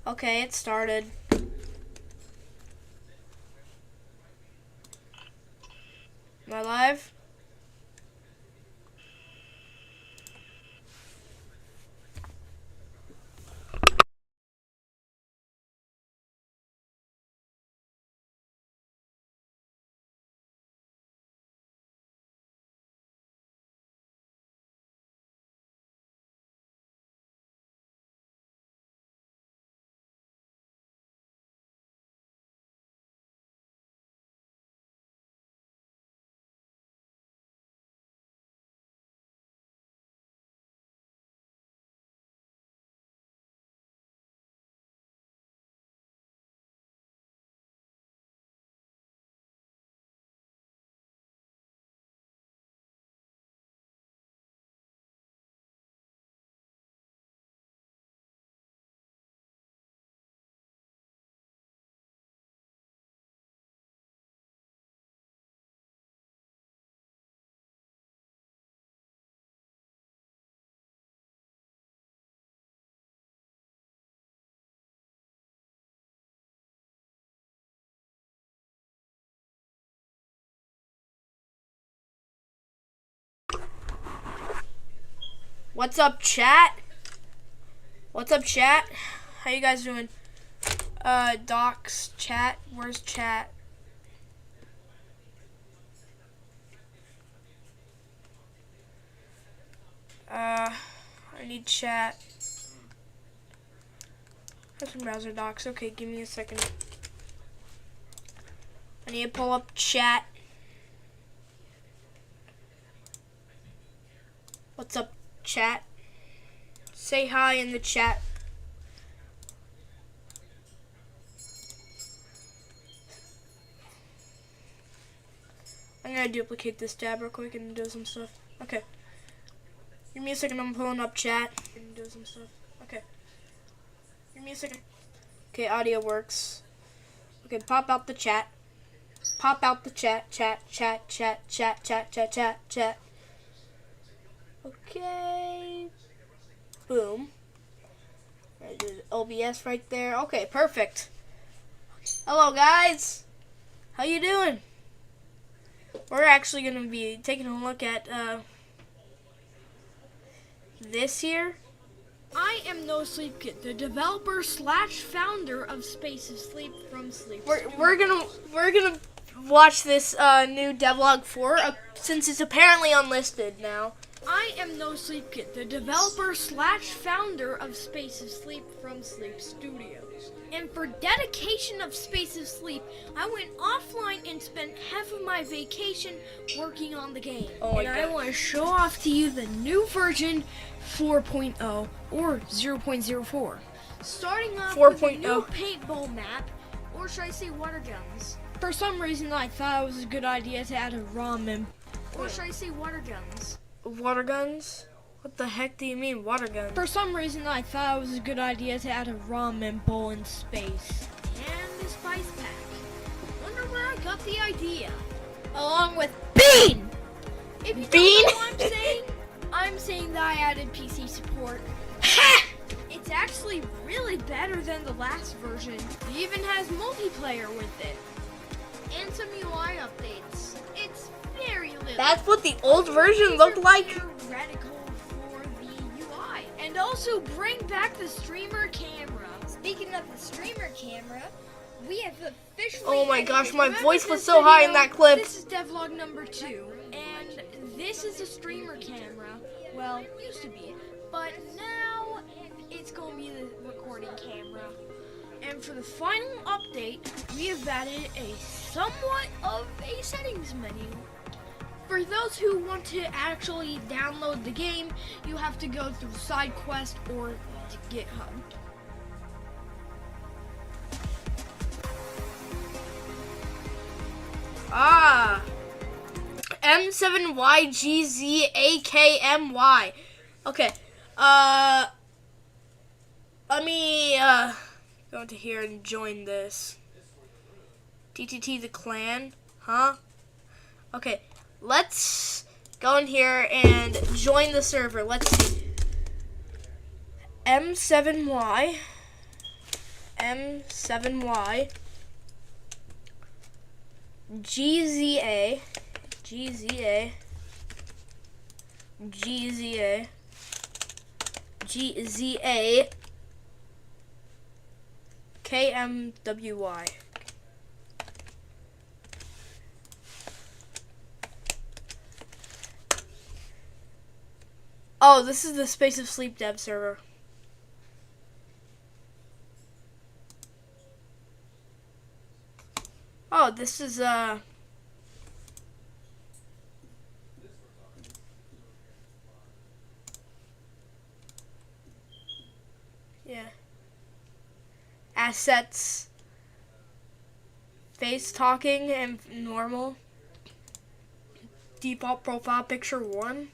Okay, it started. Am I live? What's up, chat? What's up, chat? How you guys doing? Docs, chat. Where's chat? I need chat. There's some browser docs. Okay, give me a second. I need to pull up chat. What's up, chat? Say hi in the chat. I'm gonna duplicate this tab real quick and do some stuff. Okay. Give me a second, I'm pulling up chat and do some stuff. Okay. Give me a second. Okay, audio works. Okay, pop out the chat. Pop out the chat. Chat. Okay. Boom. There's OBS right there. Okay, perfect. Hello, guys. How you doing? We're actually going to be taking a look at this here. I am No Sleep Kit, the developer / founder of Space of Sleep from Sleep. We're gonna watch this new devlog 4 since it's apparently unlisted now. I am No Sleep Kit, the developer / founder of Space of Sleep from Sleep Studios. And for dedication of Space of Sleep, I went offline and spent half of my vacation working on the game. I want to show off to you the new version 4.0 or 0.04. Starting off with a new paintball map, or should I say water guns. For some reason I thought it was a good idea to add a ramen. Or should I say water guns. Water guns? What the heck do you mean, water guns? For some reason, I thought it was a good idea to add a ramen bowl in space. And the spice pack. Wonder where I got the idea. Along with Bean! If you don't know what I'm saying that I added PC support. It's actually really better than the last version. It even has multiplayer with it. And some UI updates. It's very little. That's what the old version looked like? Radical for the UI. And also bring back the streamer camera. Speaking of the streamer camera, we have officially... Oh my gosh, my voice was so high in that clip. This is devlog number 2. And this is a streamer camera. Well, it used to be. But now it's going to be the recording camera. And for the final update, we have added a somewhat of a settings menu. For those who want to actually download the game, you have to go through SideQuest or to GitHub. M7YGZAKMY. Okay. Let me go into here and join this. TTT the clan, huh? Okay, let's go in here and join the server. Let's see. M7Y M7Y GZA GZA GZA GZA KMWY. Oh, this is the Space of Sleep dev server. Oh, this is yeah. Assets, face talking and normal. Default profile picture 1.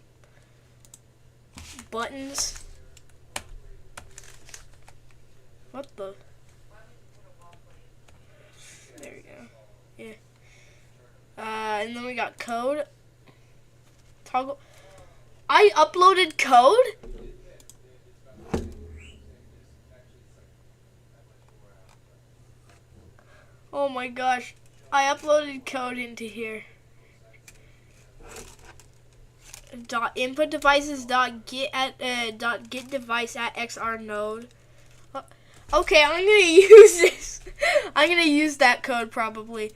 Buttons. What the? There we go. Yeah. And then we got code. Toggle. I uploaded code? Oh my gosh. I uploaded code into here. Input devices get device at XR node. Okay, I'm gonna use this. I'm gonna use that code probably.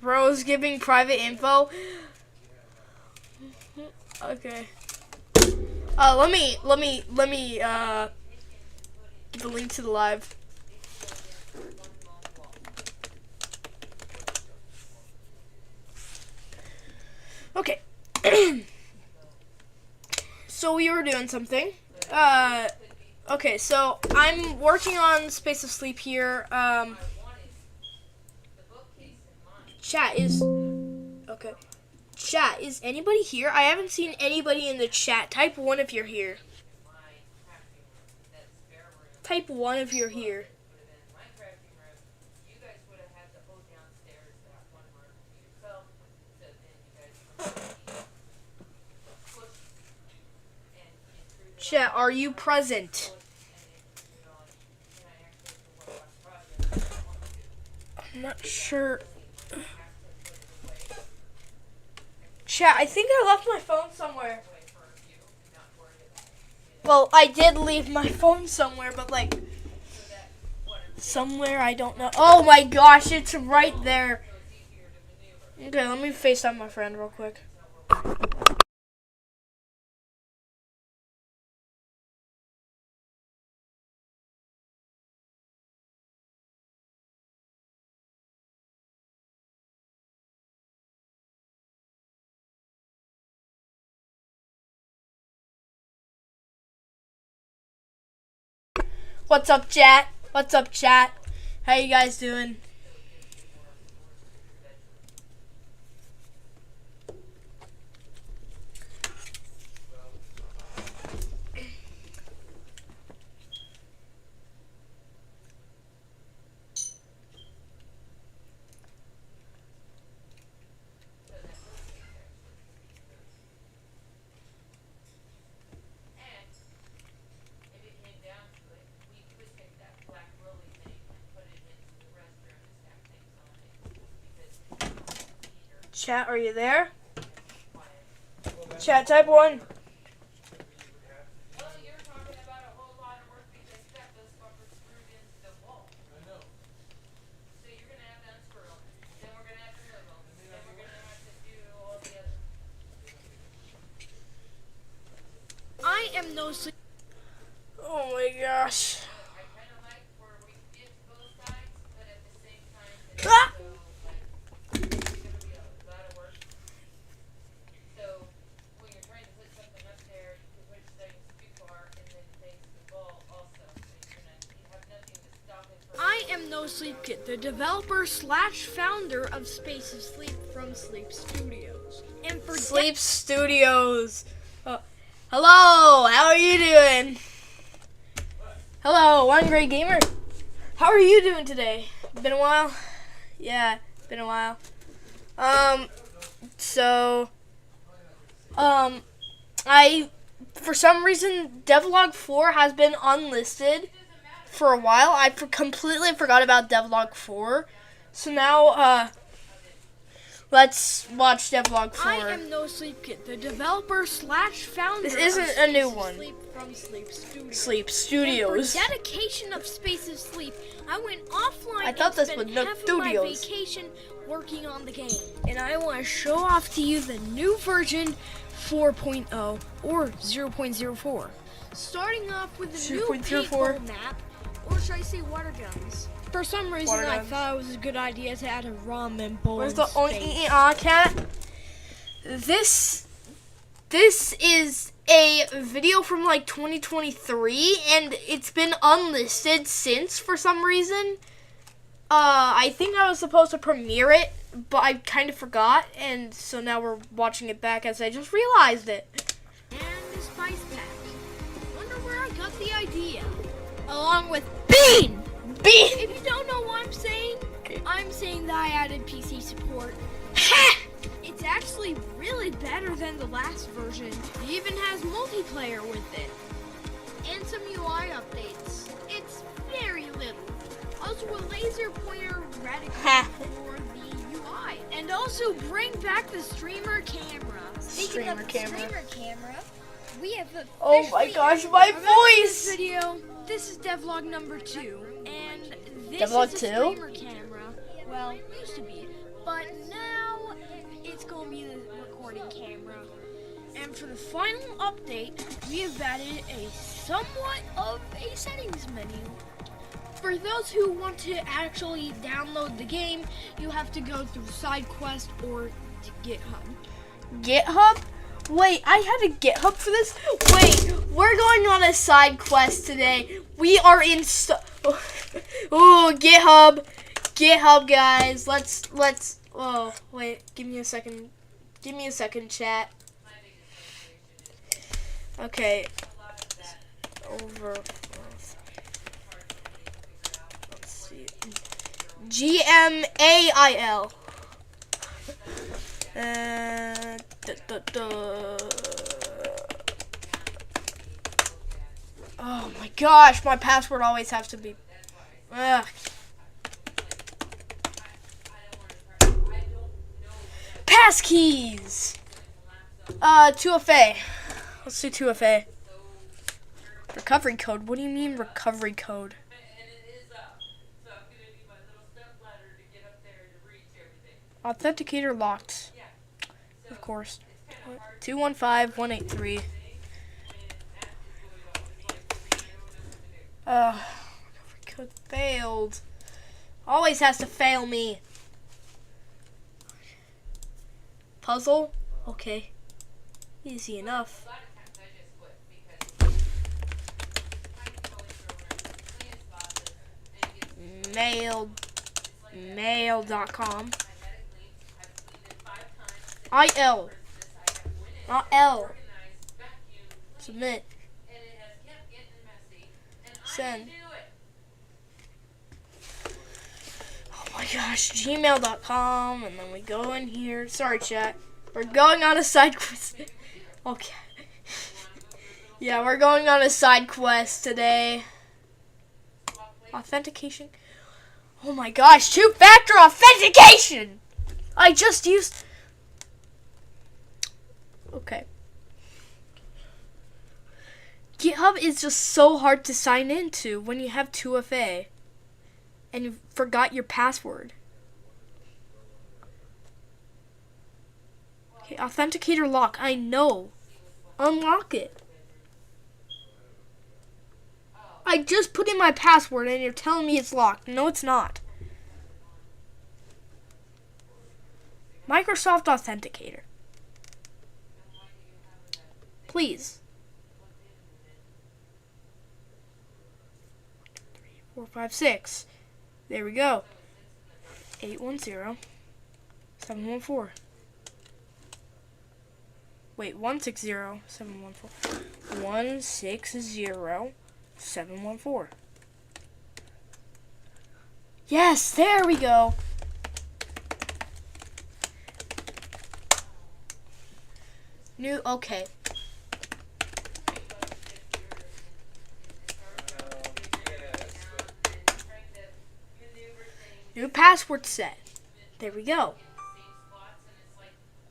Bro's giving private info. Okay. Let me give a link to the live. Okay. So we were doing something. Okay, so I'm working on Space of Sleep here. Chat is okay. Chat, is anybody here? I haven't seen anybody in the chat. Type 1 if you're here. Type 1 if you're here. Chat, are you present? I'm not sure. Chat, I think I left my phone somewhere. Well, I did leave my phone somewhere, but like somewhere I don't know. Oh my gosh, it's right there. Okay, let me FaceTime my friend real quick. What's up, chat? What's up, chat? How you guys doing? Chat, are you there? Chat, type 1. I am no sleep. Oh my gosh. Ah! I am No Sleep Kit, the developer slash founder of Space of Sleep from Sleep Studios. And for Sleep Studios. Hello, how are you doing? Hello, One Great Gamer. How are you doing today? Been a while? Yeah, been a while. For some reason, Devlog 4 has been unlisted for a while. I completely forgot about Devlog 4. So now, let's watch Devlog 4. I am No Sleep Kit, the developer slash founder. This isn't of a new Space one. Sleep from Sleep Studios. Sleep And Studios. for dedication of Space of Sleep, I went offline I thought and this spent was no half of studios. my vacation working on the game. And I want to show off to you the new version 4.0 or 0.04. Starting off with the new 0.04. paintball map, or should I say water guns? For some reason, Water I guns. thought it was a good idea to add a ramen bowl. Where's in the space. cat? This is a video from like 2023, and it's been unlisted since for some reason. I think I was supposed to premiere it, but I kind of forgot, and so now we're watching it back as I just realized it. And the spice pack. Wonder where I got the idea. Along with Bean! If you don't know what I'm saying, I'm saying that I added PC support. Ha! It's actually really better than the last version. It even has multiplayer with it. And some UI updates. It's very little. Also a laser pointer reticle for the UI. And also bring back the streamer camera. Speaking Streamer of camera. streamer camera, we have officially Oh my gosh, my Remember this voice! video. This is devlog number 2, and this Devlog is a 2? streamer camera. Well, it used to be, but now it's gonna be the recording camera. And for the final update, we have added a somewhat of a settings menu. For those who want to actually download the game, you have to go through SideQuest or to GitHub. GitHub? Wait, I had a GitHub for this? Wait, we're going on a side quest today. We are in GitHub. GitHub, guys. Let's oh, wait, give me a second. Give me a second, chat. Okay. Over. Let's see. GMAIL. Oh my gosh, my password always has to be. Ugh. Passkeys. 2FA. Let's do 2FA. Recovery code. What do you mean recovery code? Authenticator locked. Of course. 215183. Code failed. Always has to fail me. Puzzle? Okay. Easy enough. Mail.com. IL. Not L. Submit. Send. Oh my gosh, gmail.com, and then we go in here. Sorry, chat. We're going on a side quest. Okay. Yeah, we're going on a side quest today. Authentication. Oh my gosh, two-factor authentication! I just used... Okay. GitHub is just so hard to sign into when you have 2FA and you forgot your password. Okay, authenticator lock. I know. Unlock it. I just put in my password and you're telling me it's locked. No, it's not. Microsoft Authenticator. Please. 4, 5, 6. There we go. 810 714. Wait, 160 714. 160 714. Yes, there we go. New, okay. New password set. There we go.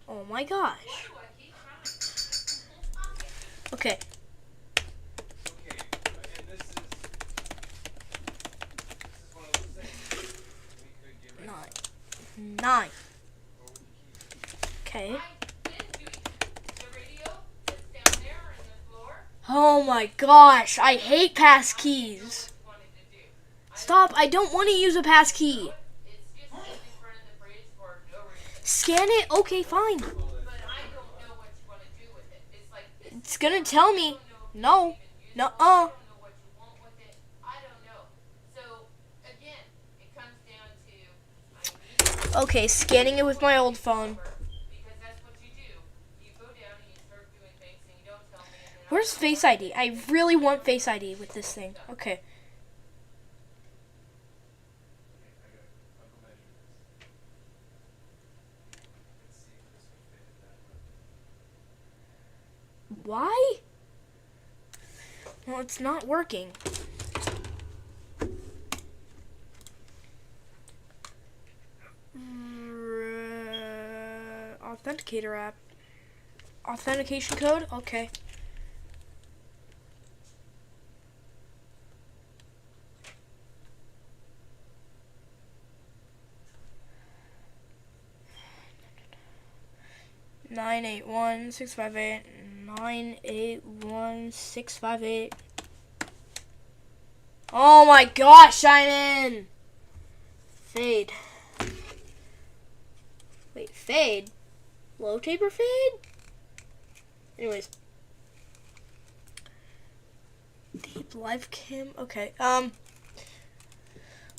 Oh my gosh. Okay. Nine. Okay. Oh my gosh, I hate pass keys. Stop, I don't want to use a pass key. Scan it? Okay, fine. It's gonna tell me. No. Nuh-uh. Okay, scanning it with my old phone. Where's Face ID? I really want Face ID with this thing. Okay. Why? Well, it's not working. Authenticator app. Authentication code? Okay. Nine 81658 981-658. Oh my gosh, I'm in. Fade. Wait, fade? Low taper fade? Anyways. Deep live cam. Okay.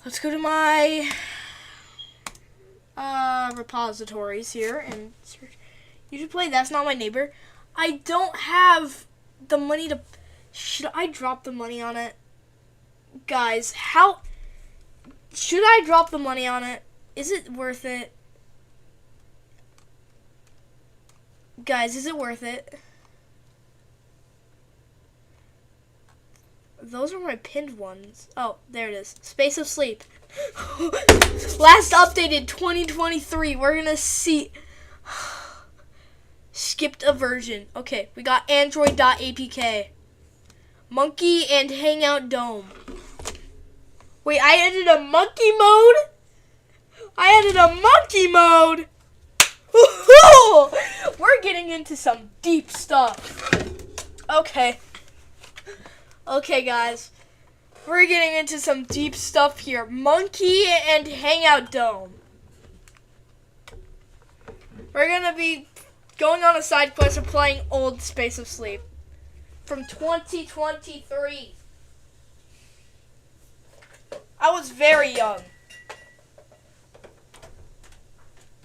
Let's go to my repositories here and search. You should play That's Not My Neighbor. I don't have the money to. Should I drop the money on it? Guys, how should I drop the money on it? Is it worth it? Guys, is it worth it? Those are my pinned ones. Oh, there it is. Space of Sleep. Last updated 2023. We're gonna see. Skipped a version. Okay, we got Android.apk. Monkey and Hangout Dome. Wait, I added a monkey mode? I added a monkey mode! Woo-hoo! We're getting into some deep stuff. Okay. Okay, guys. We're getting into some deep stuff here. Monkey and Hangout Dome. We're gonna be going on a side quest of playing old Space of Sleep from 2023. I was very young.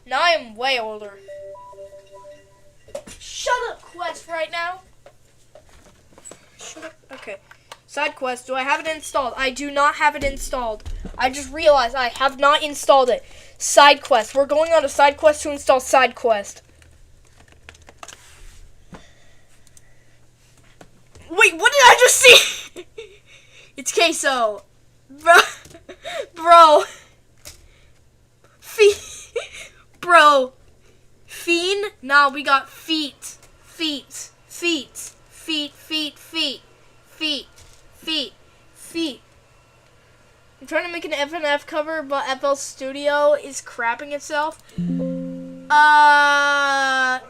Now I am way older. Shut up, quest right now. Shut up. Okay. Side quest. Do I have it installed? I do not have it installed. I just realized I have not installed it. Side quest. We're going on a side quest to install side quest. Wait, what did I just see? It's queso. Bro. Feet. Bro. Fiend? No, we got feet. Feet. Feet. Feet. Feet. Feet. Feet. Feet. Feet. I'm trying to make an FNF cover, but FL Studio is crapping itself. What about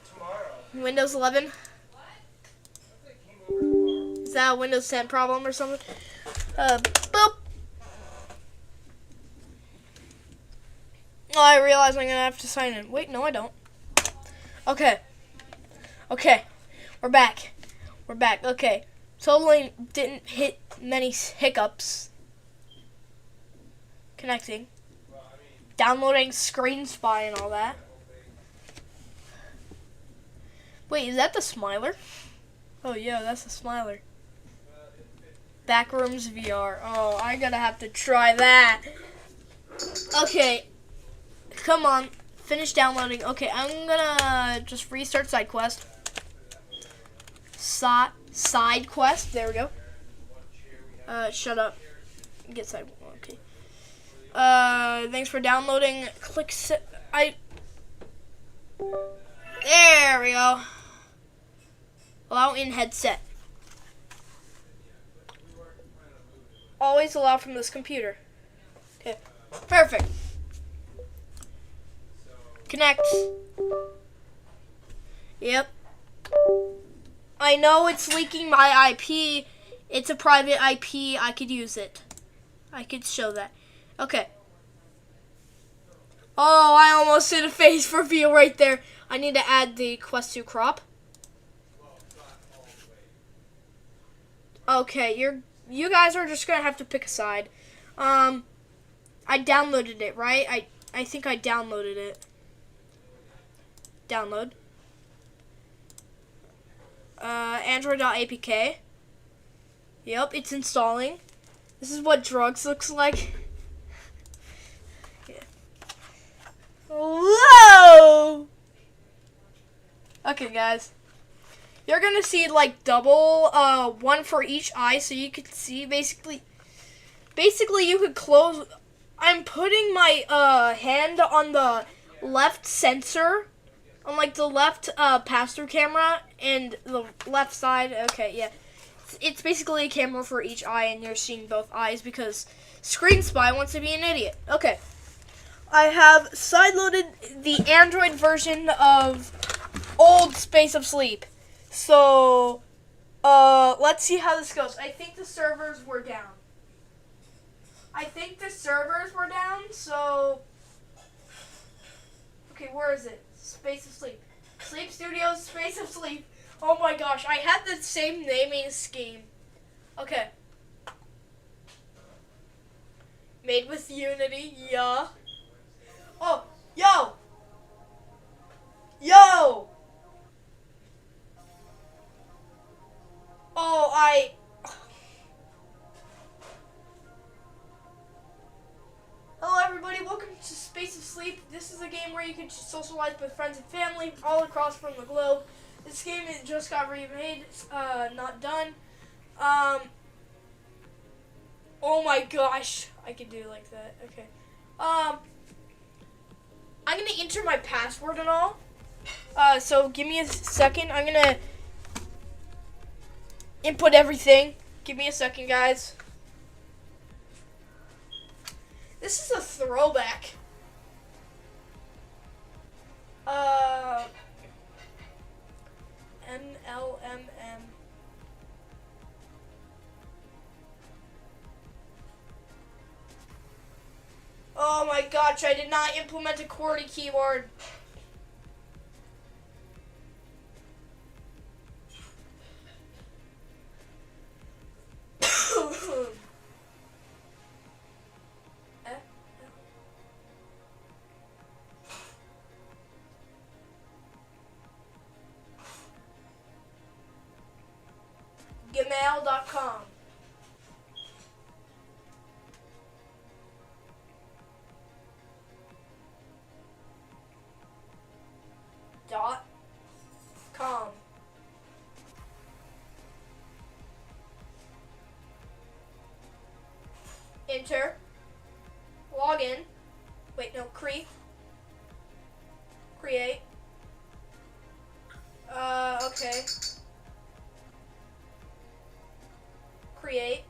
tomorrow? Windows 11. Is that a Windows 10 problem or something? Boop. Oh, I realize I'm gonna have to sign in. Wait, no, I don't. Okay. Okay. We're back. We're back. Okay. Totally didn't hit many hiccups. Connecting. Downloading Screen Spy and all that. Wait, is that the Smiler? Oh, yeah, that's the Smiler. Backrooms VR. Oh, I'm gonna have to try that. Okay. Come on. Finish downloading. Okay, I'm gonna just restart SideQuest. SideQuest. There we go. Shut up. Get side. Okay. Thanks for downloading. Click there we go. Allow in headset. Always allow from this computer. Okay, perfect. Connect. Yep. I know it's leaking my IP. It's a private IP. I could use it. I could show that. Okay. Oh, I almost did a face reveal right there. I need to add the Quest 2 crop. Okay, you guys are just gonna have to pick a side. I downloaded it, right? I think I downloaded it. Download. Android.apk. Yep, it's installing. This is what drugs looks like. Yeah. Whoa! Okay, guys. You're gonna see like double, one for each eye, so you could see basically you could close. I'm putting my hand on the left sensor, on like the left pass-through camera and the left side. Okay, yeah. It's basically a camera for each eye, and you're seeing both eyes because Screen Spy wants to be an idiot. Okay. I have sideloaded the Android version of old Space of Sleep. So, let's see how this goes. I think the servers were down. So... Okay, where is it? Space of Sleep. Sleep Studios, Space of Sleep. Oh my gosh, I had the same naming scheme. Okay. Made with Unity, yeah. Oh, yo! Yo! Oh, Hello everybody, welcome to Space of Sleep. This is a game where you can socialize with friends and family all across from the globe. This game just got remade, it's not done. Oh my gosh, I could do like that, okay. I'm gonna enter my password and all. So give me a second, I'm gonna input everything. Give me a second, guys. This is a throwback. MLMM. Oh my gosh, I did not implement a QWERTY keyboard. Gmail.com. .com. Enter. Login. Wait, no, create. Okay. Create.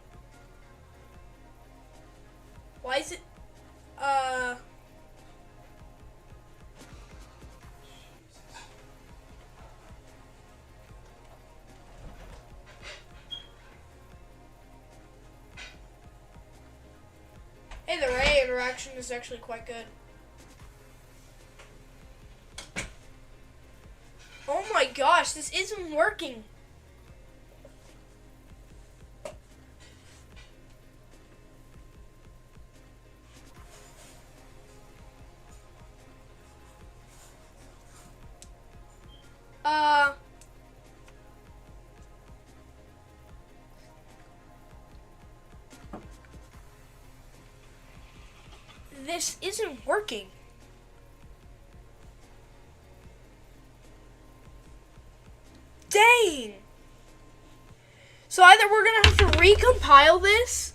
Why is it, Hey, the Ray interaction is actually quite good. Oh my gosh, this isn't working. This isn't working. Dang! So either we're gonna have to recompile this,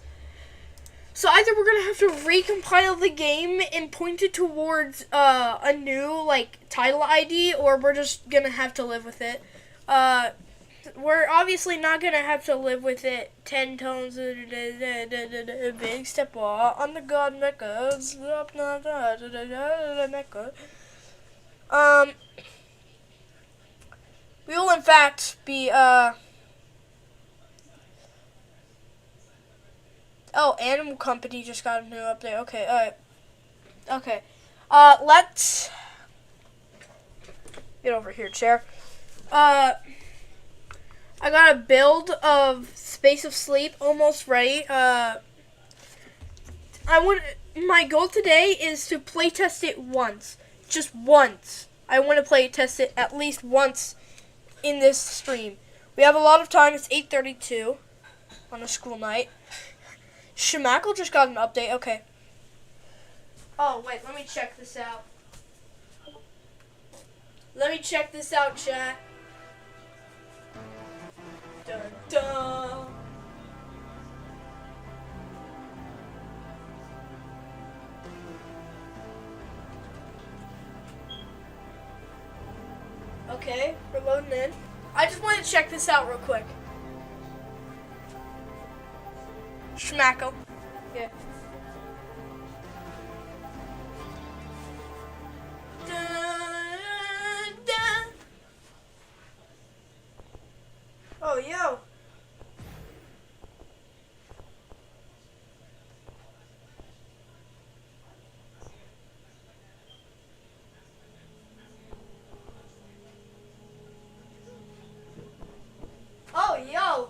So either we're gonna have to recompile the game and point it towards a new like title ID, or we're just gonna have to live with it. We're obviously not gonna have to live with it 10 tones a big step on the god Mecca. We will in fact be oh, Animal Company just got a new update. Okay, alright. Okay. Let's get over here, chair. I got a build of Space of Sleep almost ready. My goal today is to play test it once. Just once. I want to play test it at least once in this stream. We have a lot of time. It's 8:32 on a school night. Schmackle just got an update. Okay. Oh, wait. Let me check this out. Let me check this out, chat. Dun, dun. Okay, we're loading in. I just want to check this out real quick. Schmackle. Yeah. Dun, dun. Oh, yo. Oh, yo.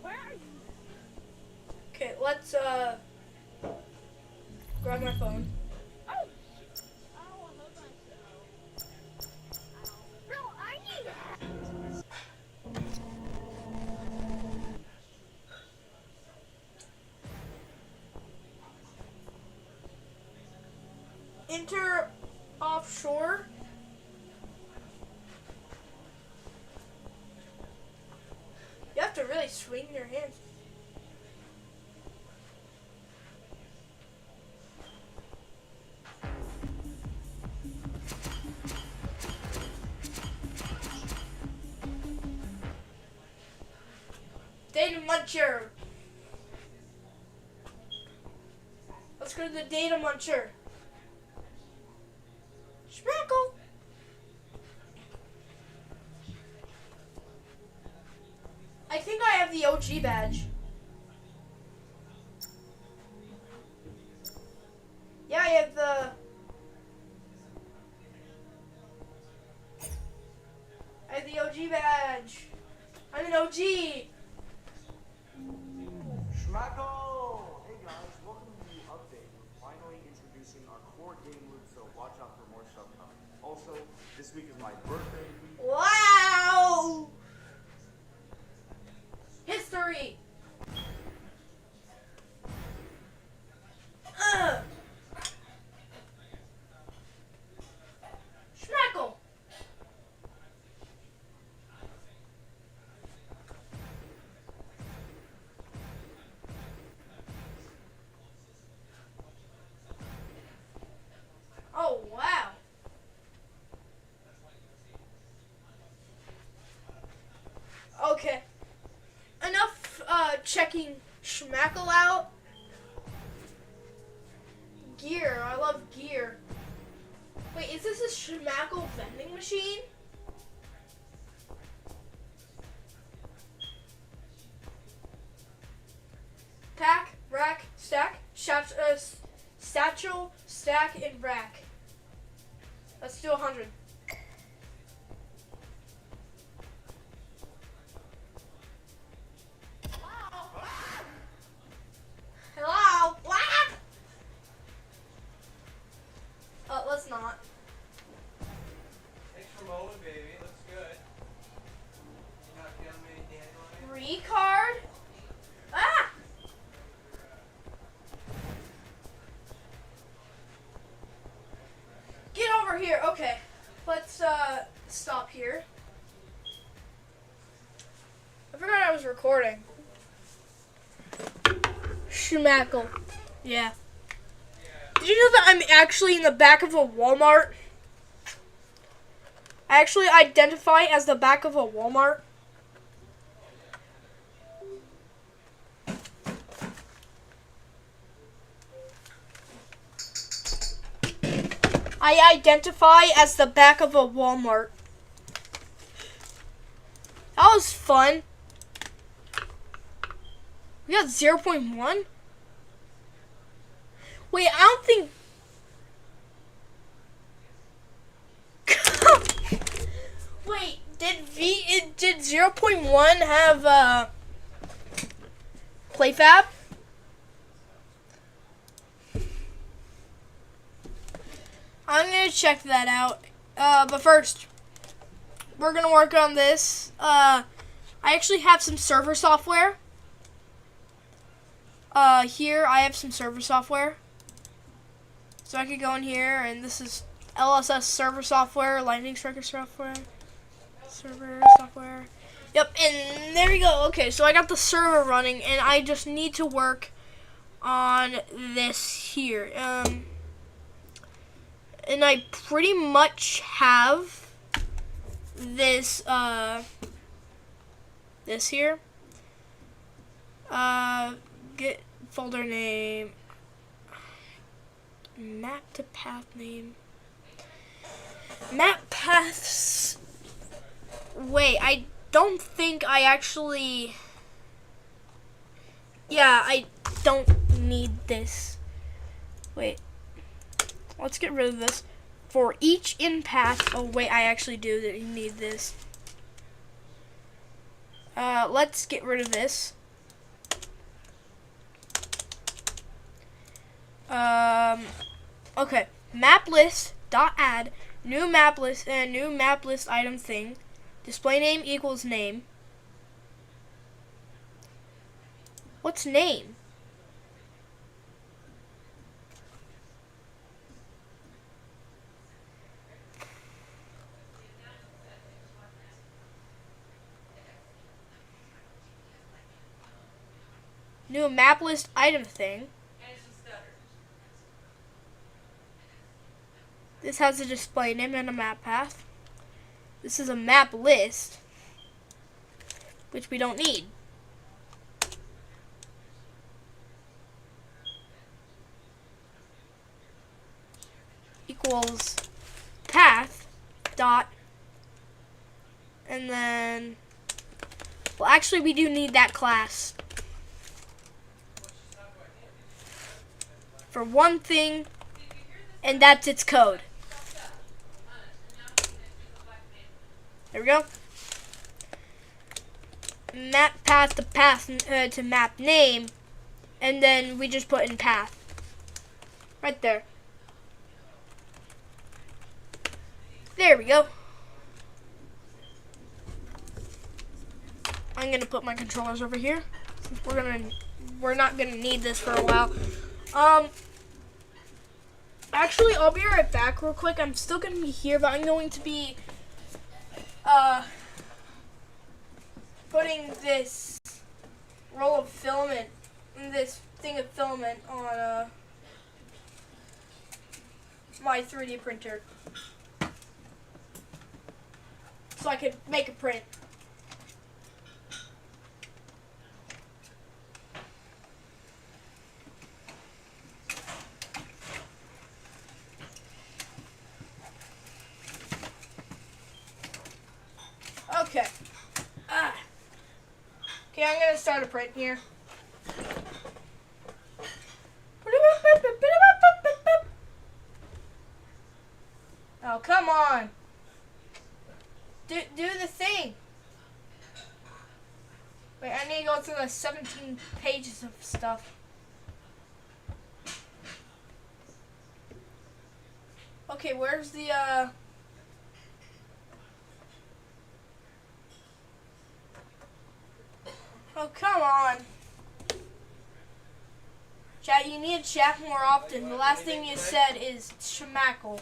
Where are you? Okay, let's, grab my phone. Oh, hold on. Bro, I need Enter offshore. You have to really swing your hands. Data Muncher. Let's go to the Data Muncher. Schmackle. I think I have the OG badge. Yeah, I have the OG badge. I'm an OG. Schmackle! Hey guys, welcome to the update. We're finally introducing our core game loop, so watch out for more stuff coming. Also, this week is my birthday week. Wow! History. Schmackle. Oh, wow. Okay. Enough checking Schmackle out. Gear. I love gear. Wait, is this a Schmackle vending machine? Pack, rack, stack, satchel, stack, and rack. Let's do 100. Hello? What? Let's not. Thanks for mowing, baby. Looks good. You not feeling me, dandelion? Recard? Ah! Get over here. Okay. Let's stop here. I forgot I was recording. Schmackle. Yeah. Did you know that I'm actually in the back of a Walmart? I actually identify as the back of a Walmart. I identify as the back of a Walmart. That was fun. We got 0.1? Wait, I don't think... Wait, did 0.1 have PlayFab? I'm gonna check that out. But first, we're gonna work on this. I actually have some server software. Here I have some server software. So I could go in here, and this is LSS server software, Lightning Striker software, server software. Yep, and there we go. Okay, so I got the server running, and I just need to work on this here. And I pretty much have this, this here. Get folder name, map to path name, map paths. Wait, I don't think I actually, yeah, I don't need this. Wait, let's get rid of this. For each in path, oh wait, I actually do need this. Let's get rid of this. Okay, map list dot add new map list and new map list item thing. Display name equals name. What's name? New map list item thing. This has a display name and a map path. This is a map list, which we don't need. Equals path dot, and then, well, actually we do need that class for one thing, and that's its code. There we go. Map path to map name, and then we just put in path. Right there. There we go. I'm gonna put my controllers over here. We're not gonna need this for a while. Actually, I'll be right back real quick. I'm still gonna be here, but I'm going to be putting this roll of filament, this thing of filament on my 3D printer, so I could make a print. Okay. Okay, I'm gonna start a print here. Oh, come on. Do the thing. Wait, I need to go through the 17 pages of stuff. Okay, where's the, oh, come on. Chat, you need to chat more often. The last thing you said is schmackle.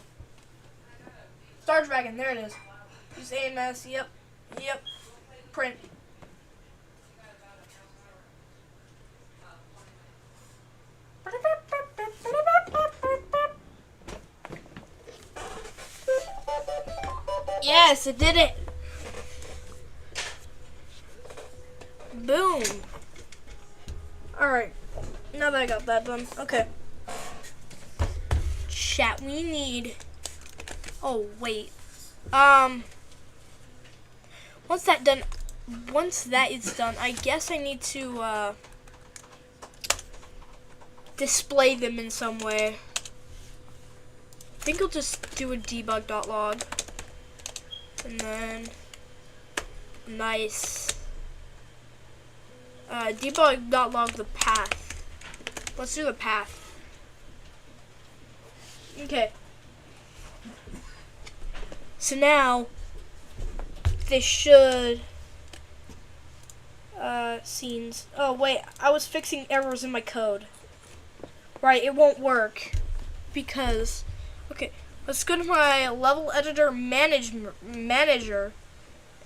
Star Dragon, there it is. Use AMS, yep. Print. Yes, it did it. Boom. Alright. Now that I got that done. Okay. Chat, we need... Oh, wait. Once that is done, I guess I need to, display them in some way. I think I'll just do a debug.log. And then... Nice. Debug.log the path. Let's do the path. Okay. So now, they should, scenes. Oh wait, I was fixing errors in my code. Right, it won't work because, okay, let's go to my level editor manager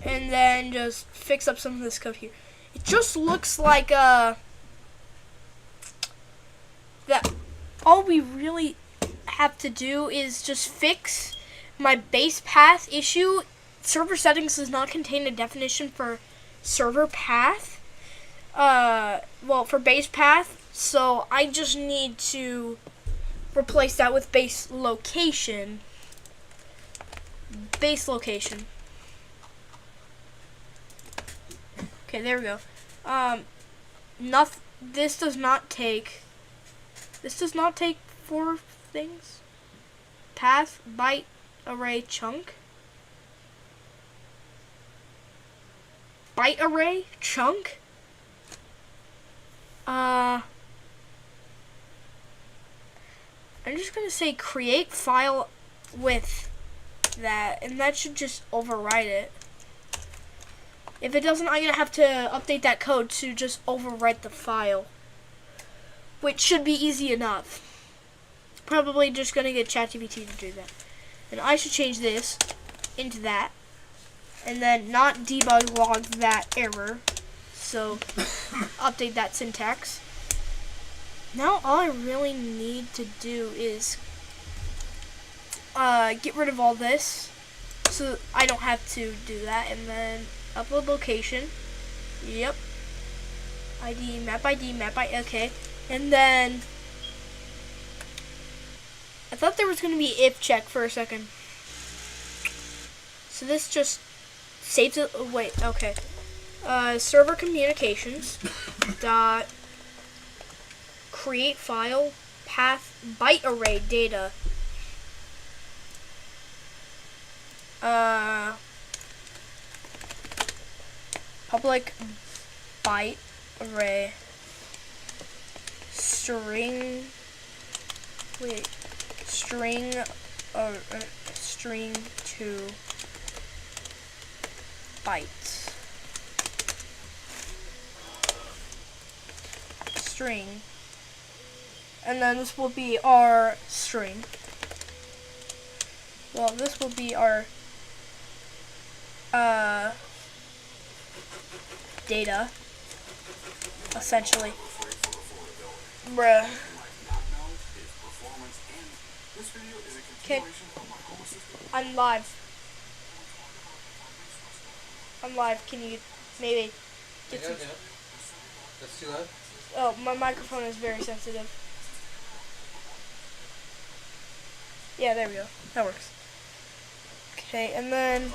and then just fix up some of this code here. It just looks like, that all we really have to do is just fix my base path issue. Server settings does not contain a definition for server path. Well, for base path. So I just need to replace that with base location. Base location. Okay, there we go. This does not take 4 things. Path, byte, array, chunk. Byte array, chunk. I'm just gonna say create file with that, and that should just override it. If it doesn't, I'm gonna have to update that code to just overwrite the file, which should be easy enough. Probably just gonna get ChatGPT to do that. And I should change this into that, and then not debug log that error. So update that syntax. Now all I really need to do is get rid of all this, so I don't have to do that, and then upload location. Yep. ID, map ID, okay. And then I thought there was going to be if check for a second. So this just saves it. Oh, wait, okay. Server communications dot create file path byte array data. Public byte array string. Wait. String to bytes. String. And then this will be our string. Well, this will be our data, essentially. Bruh. Okay. I'm live. Can you maybe get some... That's too loud? Oh, my microphone is very sensitive. Yeah, there we go. That works. Okay, and then...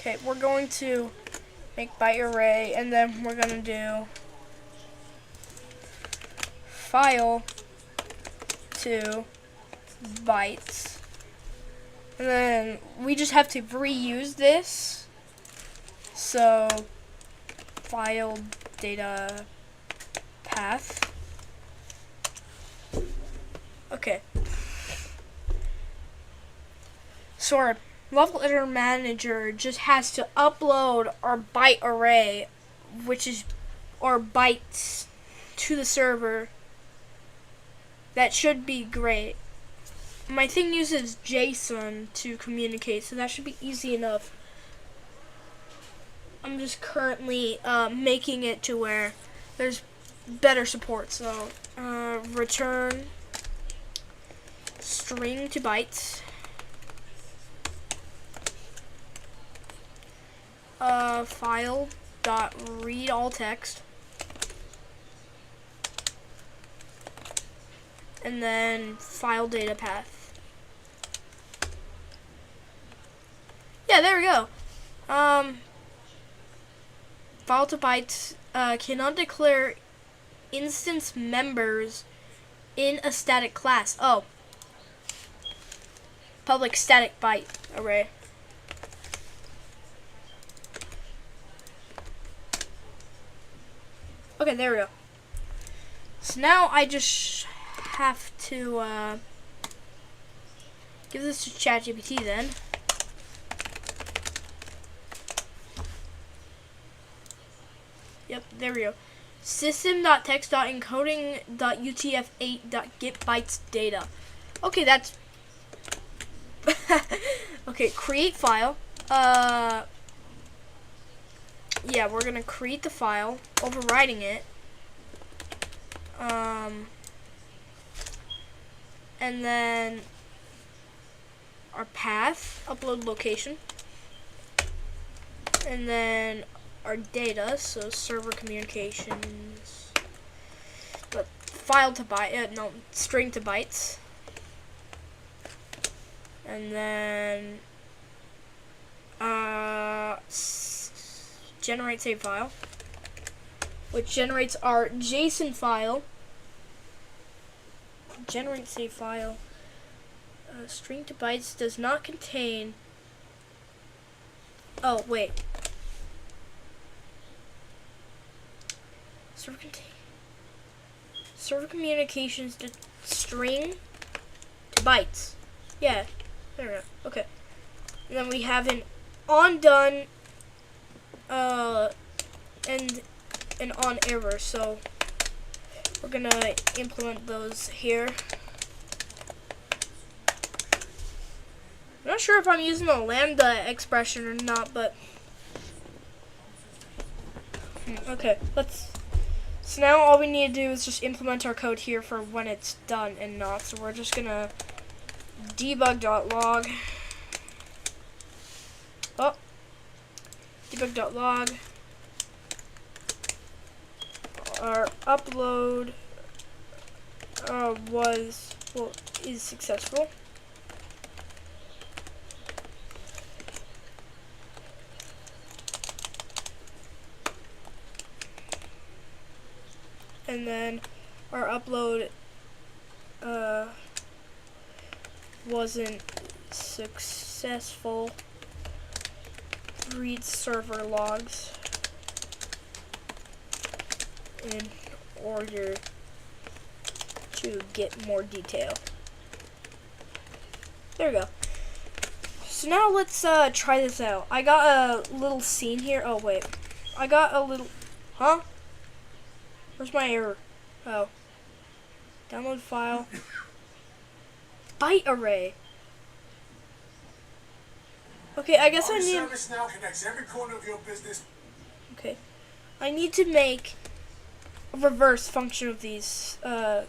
Okay, we're going to make byte array, and then we're going to do file to bytes. And then we just have to reuse this. So file data path. Okay. So our level editor manager just has to upload our byte array, which is our bytes, to the server. That should be great. My thing uses JSON to communicate, so that should be easy enough. I'm just currently making it to where there's better support. So return string to bytes. File dot read all text. And then file data path. Yeah, there we go. File to bytes cannot declare instance members in a static class. Oh. Public static byte array. Okay, there we go. So now I just have to give this to ChatGPT then. Yep, there we go. System.text.encoding.utf8.get_bytes data. Okay, that's okay, create file. Yeah, we're gonna create the file, overriding it. And then our path, upload location. And then our data, so server communications, but file to byte, no, string to bytes. And then generate save file, which generates our JSON file. Generate save file. String to bytes does not contain. Oh wait. Server communications to string to bytes. Yeah, there we go. Okay. And then we have an on done and an on error. So we're gonna implement those here. I'm not sure if I'm using a lambda expression or not, but okay, so now all we need to do is just implement our code here for when it's done and not. So we're just gonna debug.log. Oh, debug.log. Our upload is successful. And then our upload wasn't successful. Read server logs in order to get more detail. There we go. So now let's try this out. I got a little scene here. Oh wait, I got a little. Huh? Where's my error? Oh. Download file. Byte array. Okay, I guess I need. ServiceNow connects every corner of your business. Okay, I need to make a reverse function of these. Of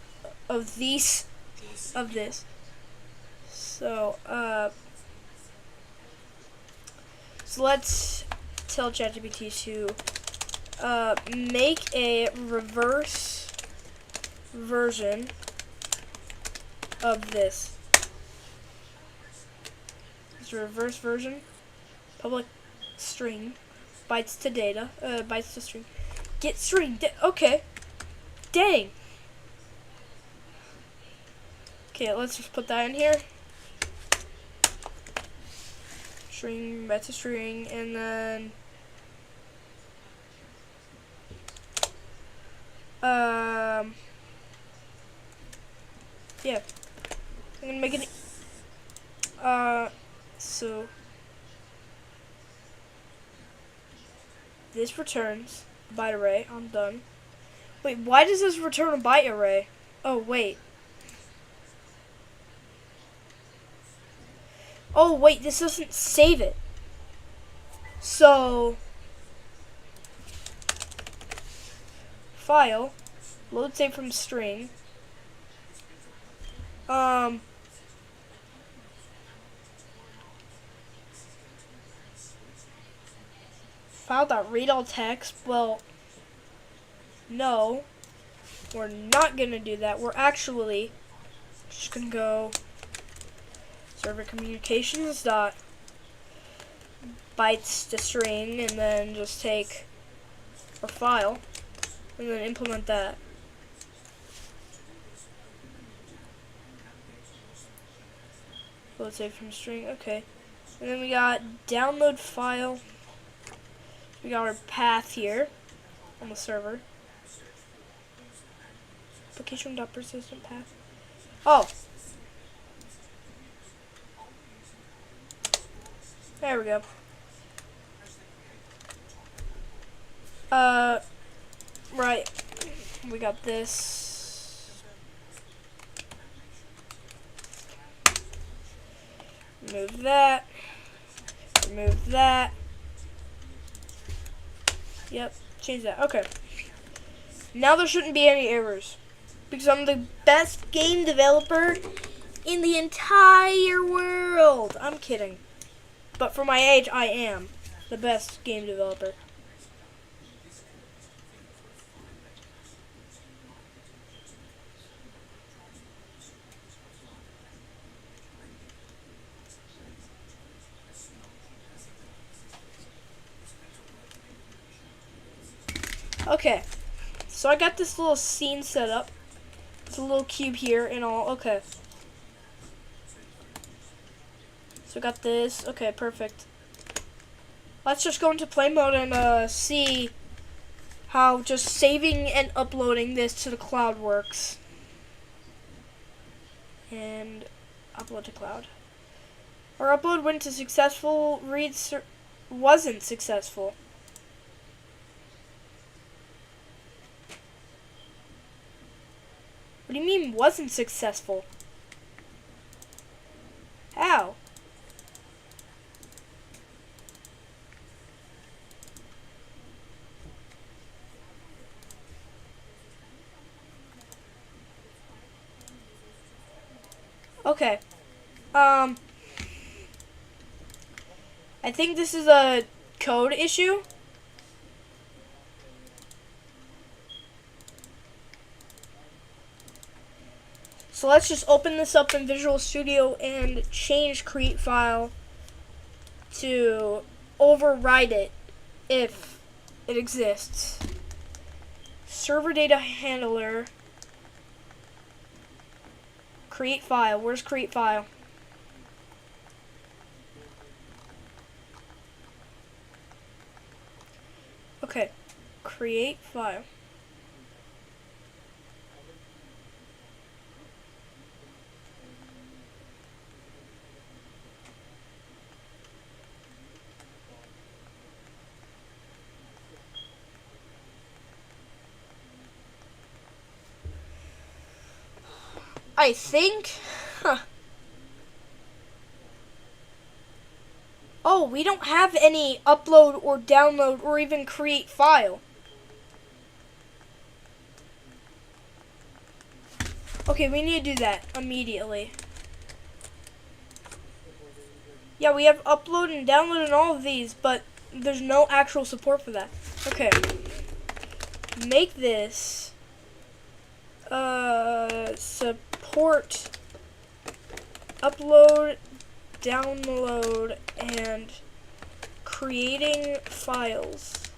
this. So so let's tell ChatGPT to make a reverse version of this. It's a reverse version, public string, bytes to data, bytes to string, get string. Okay, dang. Okay, let's just put that in here. String, bytes to string, and then yeah, I'm gonna make it. So this returns a byte array. I'm done. Wait, why does this return a byte array? Oh wait. Oh wait, this doesn't save it. So file, load save from string. file.read all text. Well, no, we're not gonna do that. We're actually just gonna go server communications dot bytes to string, and then just take our file and then implement that. Let's save from string. Okay, and then we got download file. We got our path here on the server. Application.persistent path. Oh, there we go. Right. We got this. Remove that. Remove that. Yep, change that. Okay. Now there shouldn't be any errors, because I'm the best game developer in the entire world. I'm kidding. But for my age, I am the best game developer. Okay, so I got this little scene set up. It's a little cube here and all. Okay. So I got this. Okay, perfect. Let's just go into play mode and see how just saving and uploading this to the cloud works. And upload to cloud. Our upload went to successful. Read wasn't successful. What do you mean wasn't successful? How? Okay. I think this is a code issue. So let's just open this up in Visual Studio and change create file to override it if it exists. Server data handler, create file. Where's create file? Okay, create file. I think, Oh, we don't have any upload or download or even create file. Okay, we need to do that immediately. Yeah, we have upload and download and all of these, but there's no actual support for that. Okay. Make this support upload, download, and creating files.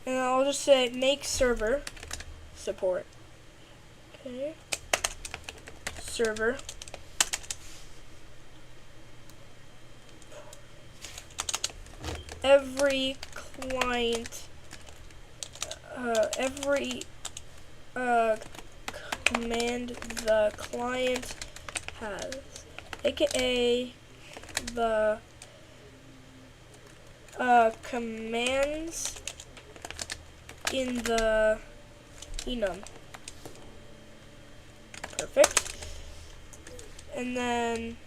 And I'll just say make server support. Okay. Server. Every client, command the client has, aka the commands in the enum. Perfect. And then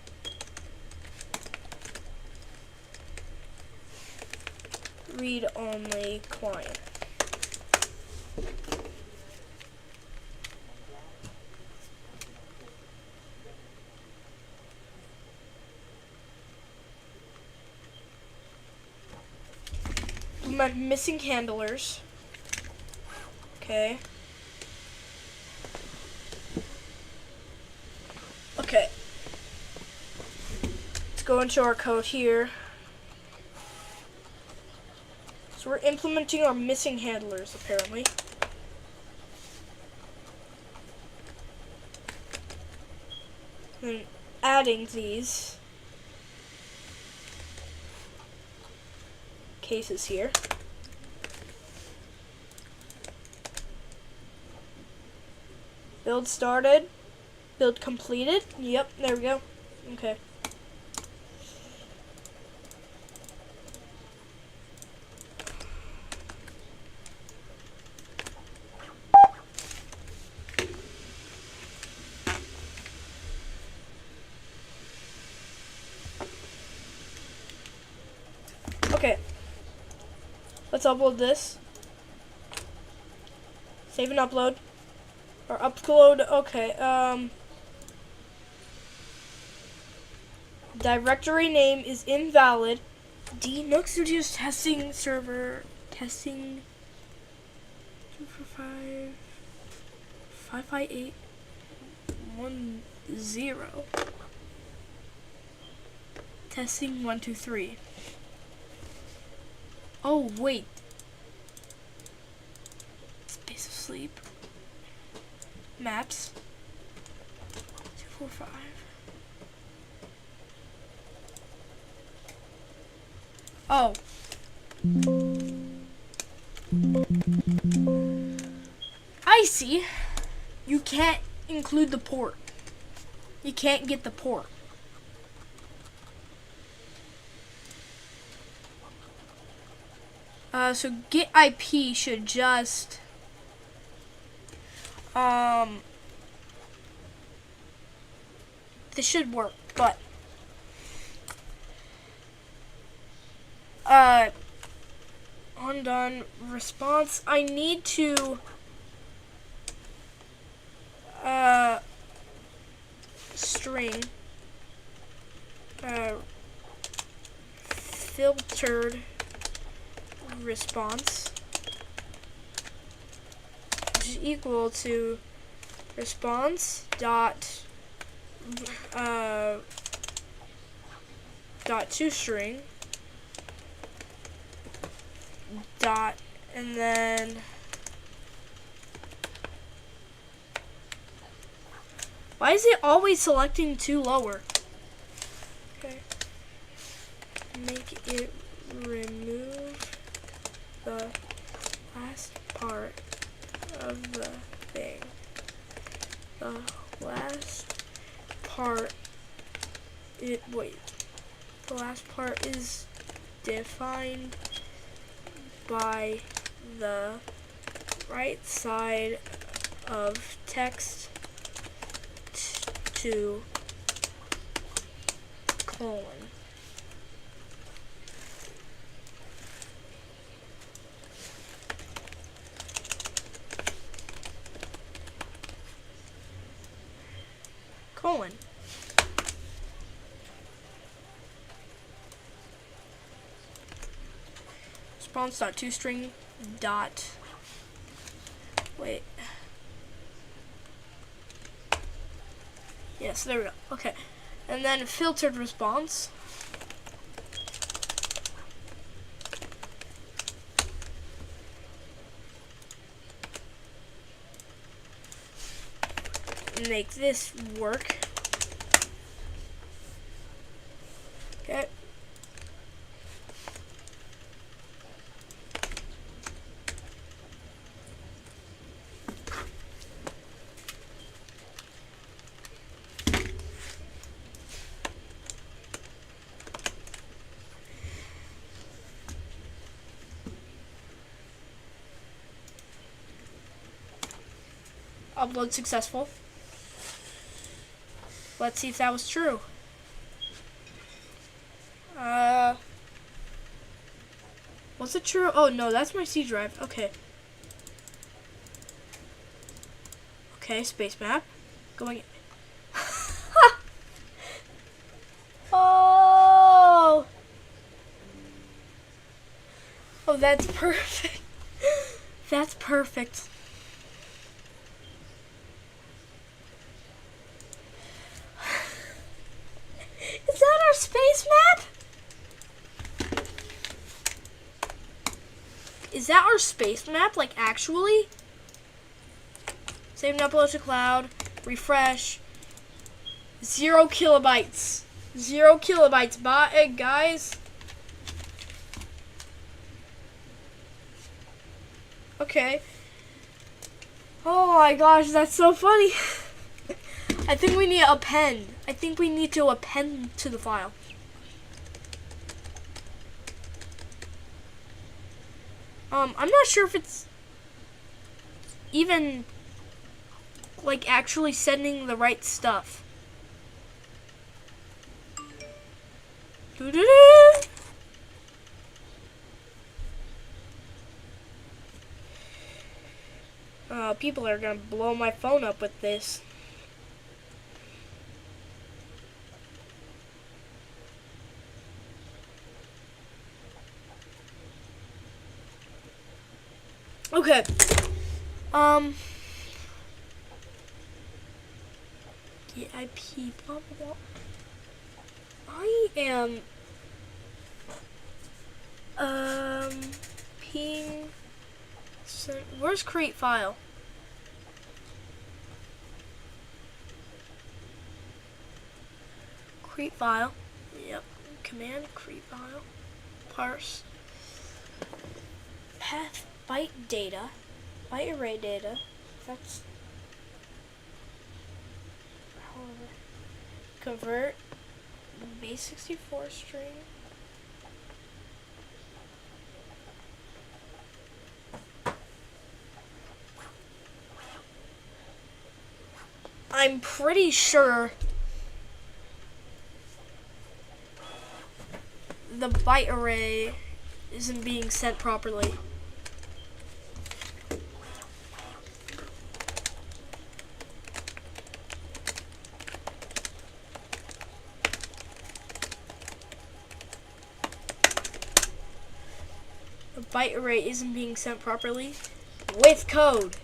read only client. implement missing handlers. Okay. Okay. Let's go into our code here. So we're implementing our missing handlers, apparently. And adding these cases here. Build started. Build completed. Yep, there we go. Okay. Okay. Let's upload this. Save and upload. Or upload, okay, directory name is invalid. D Nook Studios testing server testing 245 558 10 testing 123. Oh wait, Space of Sleep maps 245. Oh. I see. You can't include the port. You can't get the port. So get IP should just this should work, but undone response. I need to string filtered response, which is equal to response dot toString dot, and then why is it always selecting to lower? Okay, make it remove the last part of the thing. The last part, the last part is defined by the right side of text to colon. Colon. Response.toString dot, wait. Yes, there we go. Okay. And then filtered response. Make this work. Okay. Upload successful. Let's see if that was true. Was it true? Oh no, that's my C drive. Okay. Okay, space map. Going. Oh. Oh, that's perfect. That's perfect. Is that our space map? Is that our space map, like, actually? Save and upload to cloud. Refresh. 0 kilobytes. 0 kilobytes. Bye, guys. Okay. Oh my gosh, that's so funny. I think we need to append. I think we need to append to the file. I'm not sure if it's even like actually sending the right stuff. Doo-doo-doo. People are gonna blow my phone up with this. Okay. Get IP, blah, blah, blah. I am, ping, where's create file? Create file, yep, command, create file, parse, path, byte data, byte array data, that's, convert, base64 string, I'm pretty sure the byte array isn't being sent properly. The byte array isn't being sent properly with code.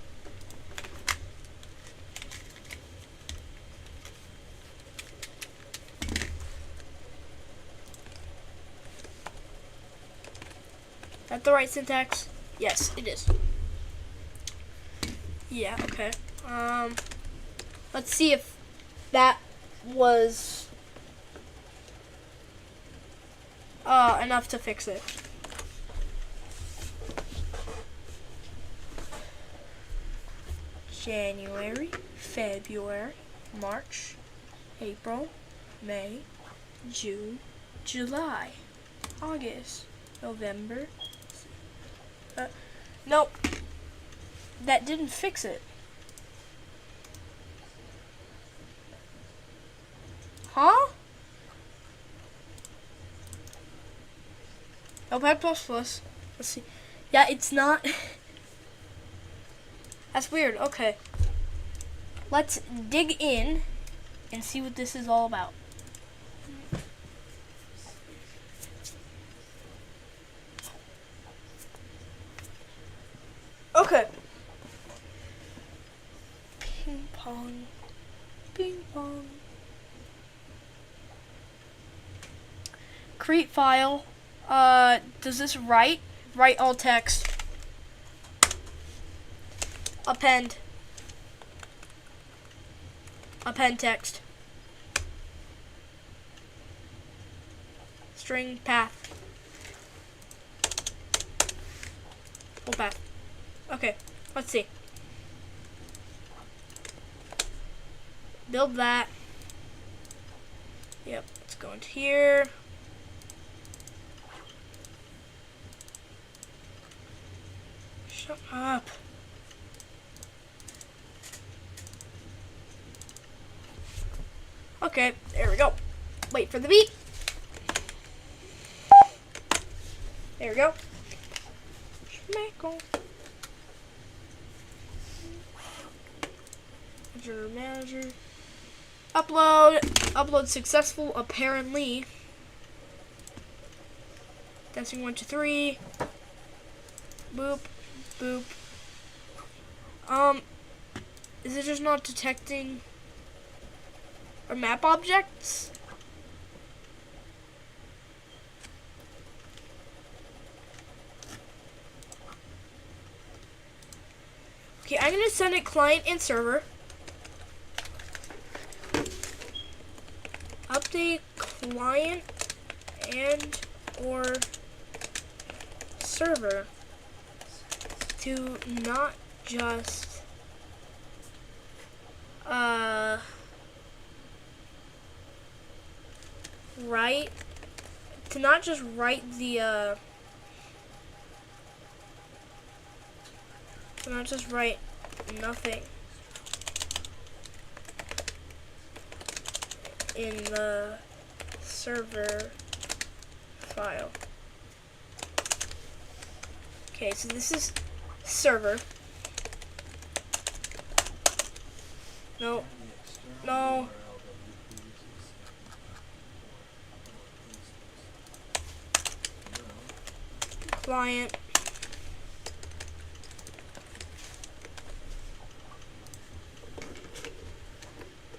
That the right syntax? Yes, it is. Yeah, okay. Let's see if that was enough to fix it. January, February, March, April, May, June, July, August, November. Nope. That didn't fix it. Huh? Notepad++. Let's see. Yeah, it's not. That's weird. Okay. Let's dig in and see what this is all about. Okay. Ping pong. Ping pong. Create file. Does this write? Write all text. Append. Append text. String path. Full path. Okay, let's see. Build that. Yep, let's go into here. Shut up. Okay, there we go. Wait for the beat. There we go. Schmeckle. Manager. Upload. Upload successful, apparently. Testing 1, 2, 3. Boop, boop. Is it just not detecting our map objects? Okay, I'm gonna send it client and server. Update client and or server to not just write the to not just write nothing in the server file. Okay, so this is server. No. No. Client.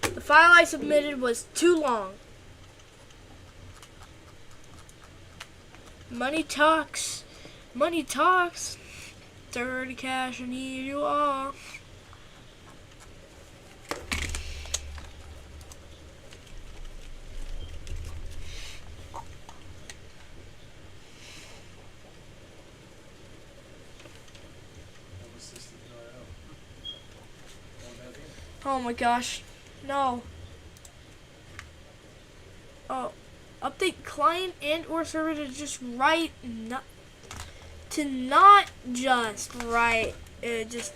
The file I submitted was too long. Money talks. Money talks. Dirty cash, and here you are. Oh my gosh. No. Oh. Update client and or server to just write not just write just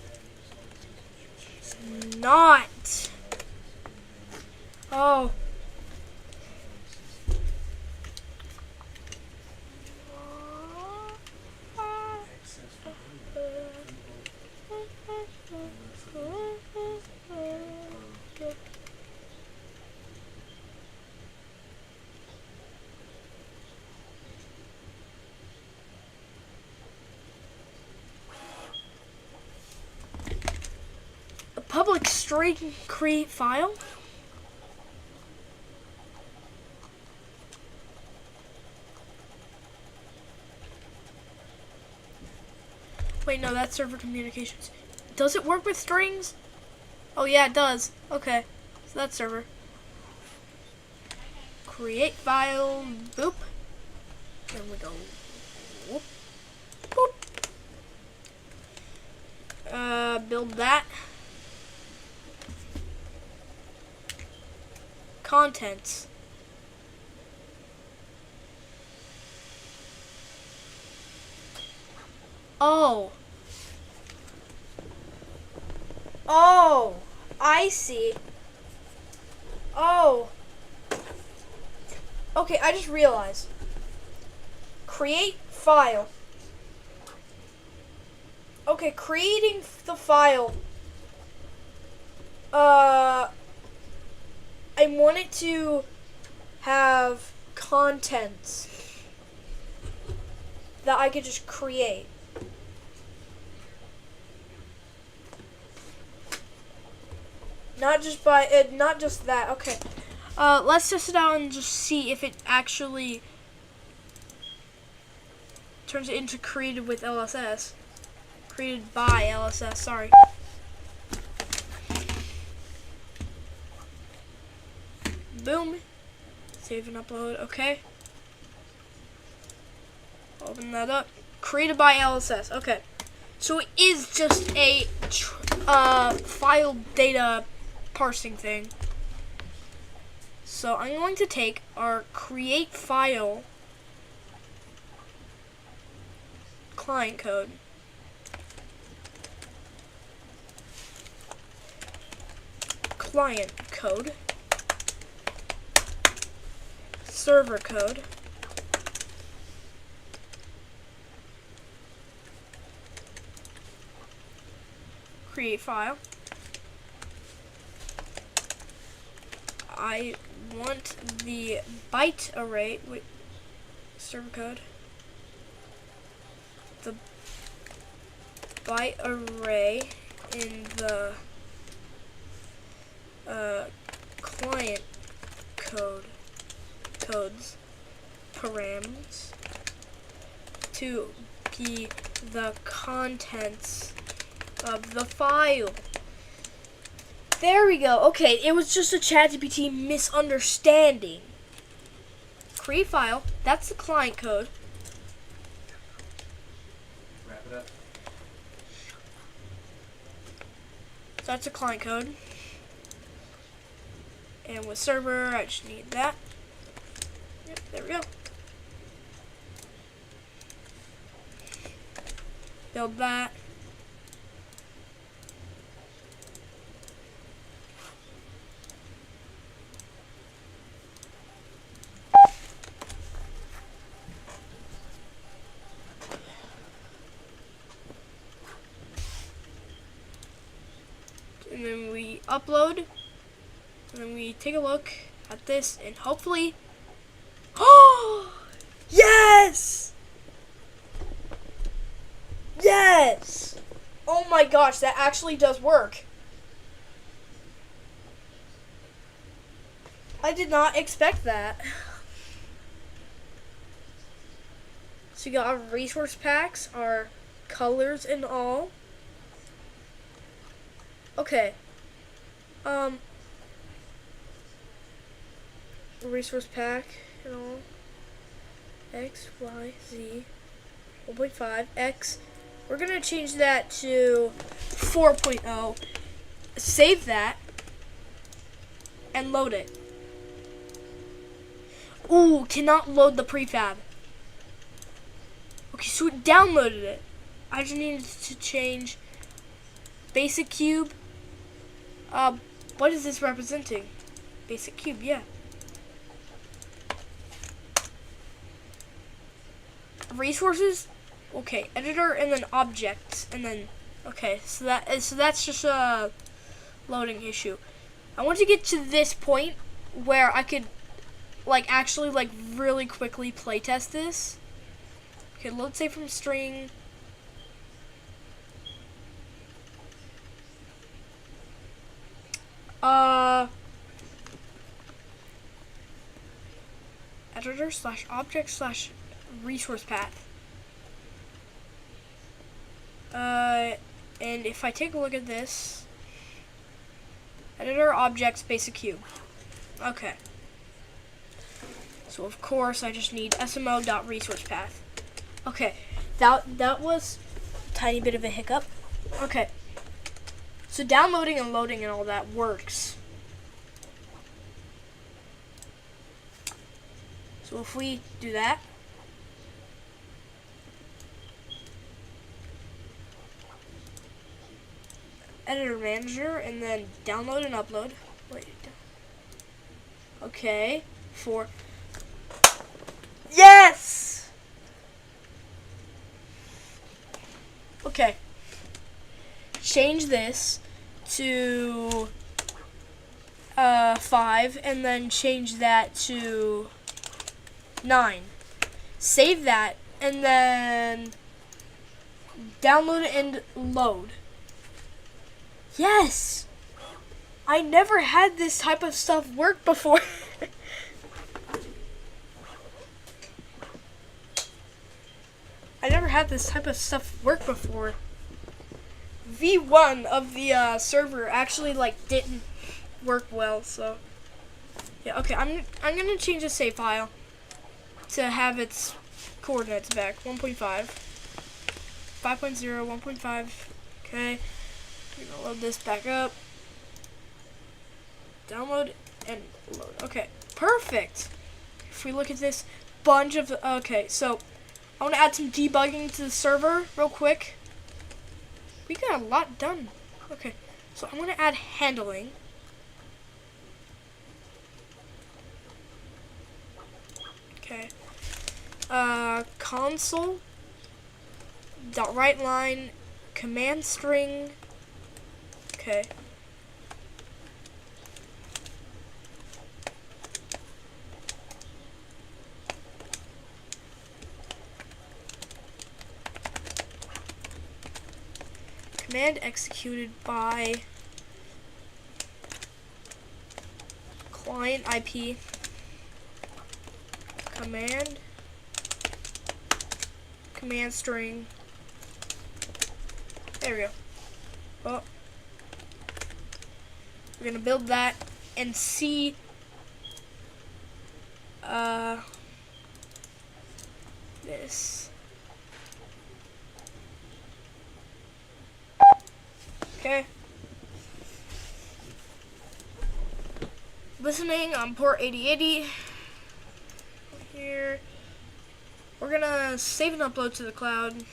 not. Oh. Public string create file. Wait, no, that's server communications. Does it work with strings? Oh yeah, it does. Okay, so that's server. Create file, boop. Then we go, whoop, boop. Build that. Contents. Oh. Oh, I see. Oh. Okay, I just realized. Create file. Okay, creating the file. I want it to have contents that I could just create. Not just that. Okay. Let's test it out and just see if it actually turns it into created with LSS. Created by LSS, sorry. Boom. Save and upload. Okay. Open that up. Created by LSS. Okay. So it is just a file data parsing thing. So I'm going to take our create file client code. Client code. Server code. Create file. I want the byte array with server code. The byte array in the client codes params to be the contents of the file. There we go. Okay, it was just a ChatGPT misunderstanding. Create file, that's the client code. Wrap it up. So that's a client code. And with server, I just need that. Yep, there we go. Build that. And then we upload, and then we take a look at this, and hopefully, oh, yes! Yes! Oh my gosh, that actually does work. I did not expect that. So you got our resource packs, our colors and all. Okay. Resource pack and all. X, Y, Z. 1.5. X. We're going to change that to 4.0. Save that. And load it. Ooh, cannot load the prefab. Okay, so it downloaded it. I just needed to change basic cube. What is this representing? Basic cube, yeah. Resources, okay. Editor and then objects and then okay. So that's just a loading issue. I want to get to this point where I could actually really quickly playtest this. Okay, load save from string. Editor / object / resource path. And if I take a look at this, editor objects basic cube. Okay. So of course I just need smo.resourcePath. Okay, that was a tiny bit of a hiccup. Okay. So downloading and loading and all that works. So if we do that, editor manager and then download and upload. Wait. Okay. Yes! Okay. Change this to 5 and then change that to 9. Save that and then download and load. Yes! I never had this type of stuff work before. I never had this type of stuff work before. V1 of the server actually didn't work well, so yeah. Okay, I'm gonna change the save file to have its coordinates back. 1.5, 5.0, 1.5. Okay, I'm gonna load this back up. Download and load. Okay, perfect. If we look at this bunch of okay, so I want to add some debugging to the server real quick. We got a lot done. Okay, so I'm going to add handling. Okay. Console. Dot right line. Command string. Okay. command executed by client IP command string. There we go. Oh. We're gonna build that and see this. Okay. Listening on port 8080. Here. We're gonna save and upload to the cloud.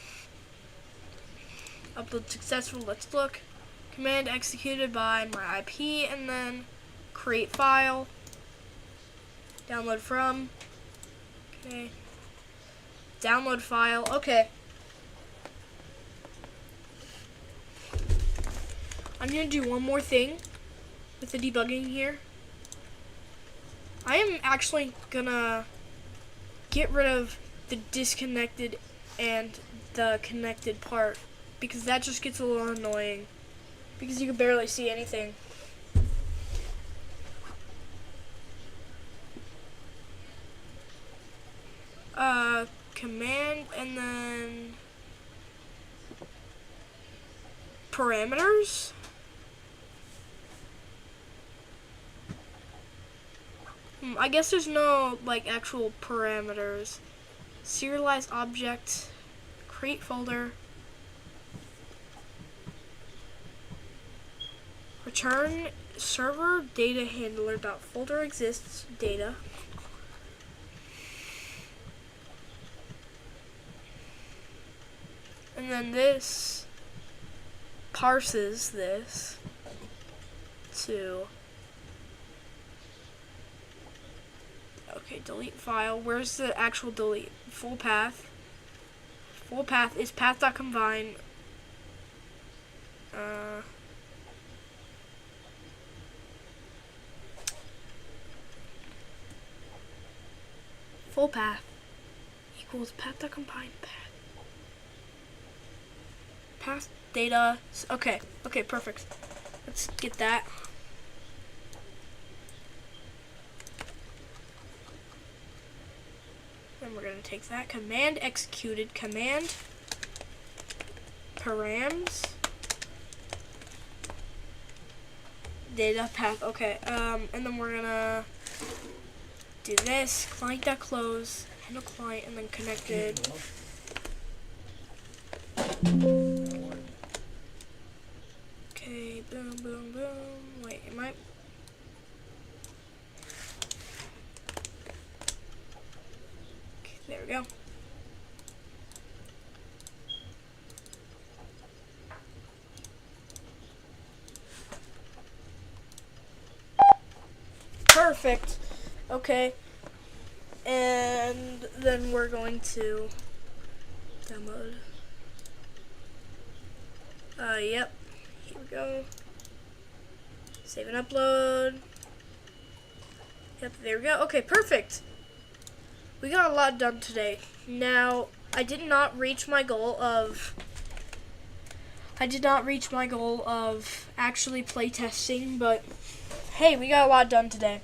Upload successful. Let's look. Command executed by my IP, and then create file. Download from. Okay. Download file. Okay. I'm gonna do one more thing with the debugging here. I am actually gonna get rid of the disconnected and the connected part, because that just gets a little annoying because you can barely see anything. Command and then parameters. I guess there's no like actual parameters. Serialize object, create folder, return server data handler dot folder exists data. And then this parses this to, okay, delete file. Where's the actual delete? Full path. Full path is path.combine. Full path equals path.combine path. Path data. Okay, perfect. Let's get that. Then we're gonna take that command executed, command params data path. Okay, and then we're gonna do this client.close, handle client, and then connected. Okay, boom, boom, boom. Wait, am I? Okay, there we go. Perfect. Okay. And then we're going to download. Yep. Here we go. Save and upload. Yep, there we go. Okay, perfect. We got a lot done today. Now, I did not reach my goal of actually play testing, but hey, we got a lot done today.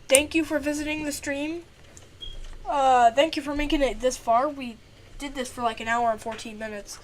Thank you for visiting the stream. Thank you for making it this far. We did this for like an hour and 14 minutes.